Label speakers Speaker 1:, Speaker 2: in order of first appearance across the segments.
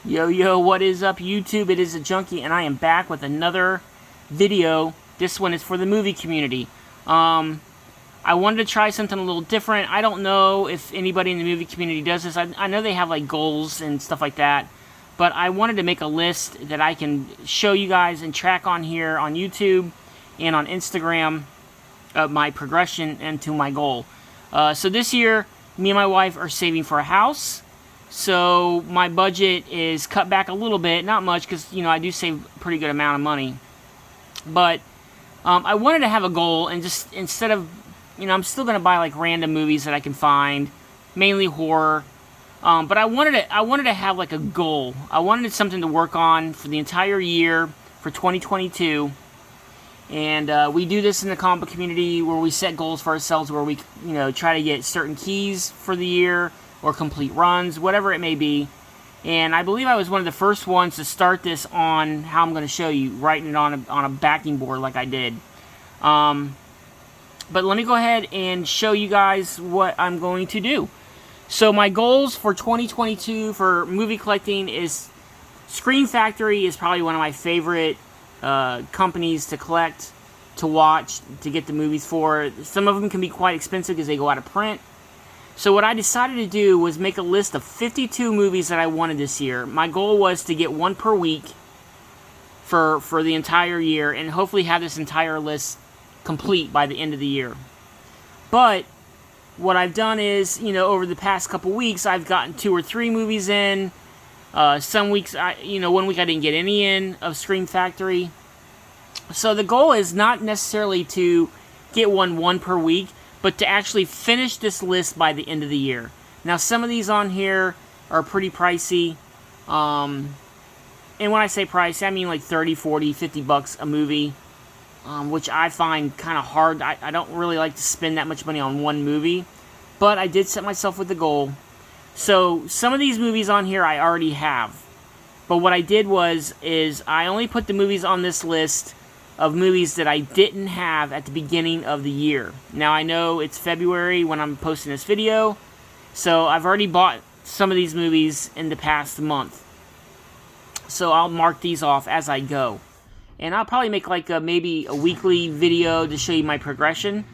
Speaker 1: Yo, what is up, YouTube? It is a Junkie, and I am back with another video. This one is for the movie community. I wanted to try something a little different. I don't know if anybody in the movie community does this. I know they have like goals and stuff like that, but I wanted to make a list that I can show you guys and track on here on YouTube and on Instagram of my progression and to my goal. So this year, me and my wife are saving for a house. So my budget is cut back a little bit, not much, because I do save a pretty good amount of money. But I wanted to have a goal, and just instead of, I'm still gonna buy like random movies that I can find, mainly horror. But I wanted to have like a goal. I wanted something to work on for the entire year for 2022. And we do this in the comic book community where we set goals for ourselves, where we try to get certain keys for the year, or complete runs, whatever it may be. And I believe I was one of the first ones to start this on how I'm going to show you, writing it on a backing board like I did. But let me go ahead and show you guys what I'm going to do. So my goals for 2022 for movie collecting is, Screen Factory is probably one of my favorite companies to collect, to watch, to get the movies for. Some of them can be quite expensive because they go out of print. So what I decided to do was make a list of 52 movies that I wanted this year. My goal was to get one per week for the entire year, and hopefully have this entire list complete by the end of the year. But what I've done is, over the past couple weeks, I've gotten 2 or 3 movies in. Some weeks, one week I didn't get any in of Screen Factory. So the goal is not necessarily to get one per week, but to actually finish this list by the end of the year. Now, some of these on here are pretty pricey. And when I say pricey, I mean like 30, 40, 50 bucks a movie, which I find kind of hard. I don't really like to spend that much money on one movie, but I did set myself with a goal. So some of these movies on here I already have. But what I did is I only put the movies on this list of movies that I didn't have at the beginning of the year. Now, I know it's February when I'm posting this video, so I've already bought some of these movies in the past month. So I'll mark these off as I go. And I'll probably make like maybe a weekly video to show you my progression,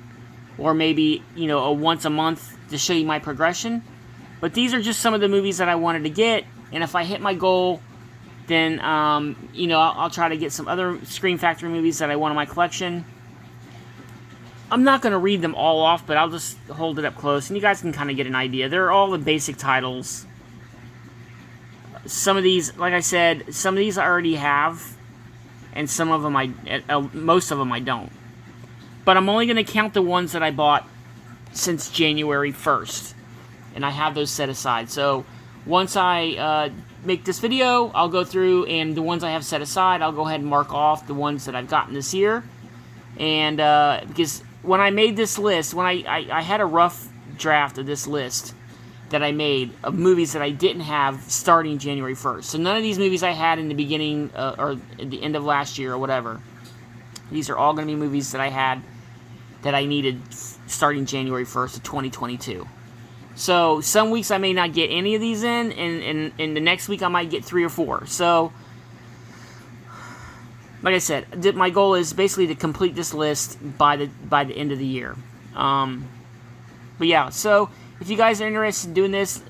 Speaker 1: or maybe, a once a month to show you my progression. But these are just some of the movies that I wanted to get, and if I hit my goal, then, I'll try to get some other Screen Factory movies that I want in my collection. I'm not going to read them all off, but I'll just hold it up close, and you guys can kind of get an idea. They're all the basic titles. Some of these, like I said, some of these I already have, and some of them most of them I don't. But I'm only going to count the ones that I bought since January 1st, and I have those set aside. So once I make this video, I'll go through, and the ones I have set aside, I'll go ahead and mark off the ones that I've gotten this year. And because when I made this list, when I had a rough draft of this list that I made of movies that I didn't have starting January 1st. So none of these movies I had in the beginning or at the end of last year or whatever. These are all going to be movies that I had that I needed starting January 1st of 2022. So some weeks I may not get any of these in, and the next week I might get 3 or 4. So, like I said, my goal is basically to complete this list by the end of the year. But yeah, so if you guys are interested in doing this,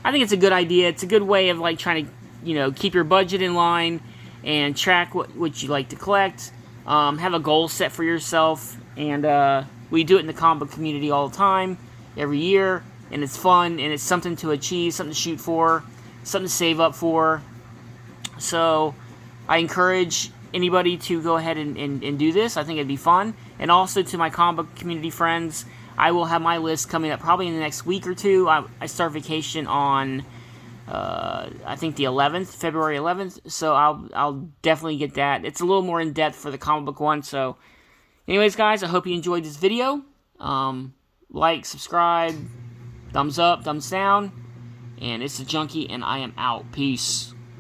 Speaker 1: I think it's a good idea. It's a good way of like trying to, keep your budget in line and track what you like to collect. Have a goal set for yourself, and we do it in the comic book community all the time. Every year, and it's fun, and it's something to achieve, something to shoot for, something to save up for. So I encourage anybody to go ahead and do this. I think it'd be fun. And also to my comic book community friends, I will have my list coming up probably in the next week or two. I start vacation on I think the 11th, February 11th, so I'll definitely get that. It's a little more in depth for the comic book one. So anyways, guys, I hope you enjoyed this video. Like, subscribe, thumbs up, thumbs down, and it's the Junkie, and I am out. Peace.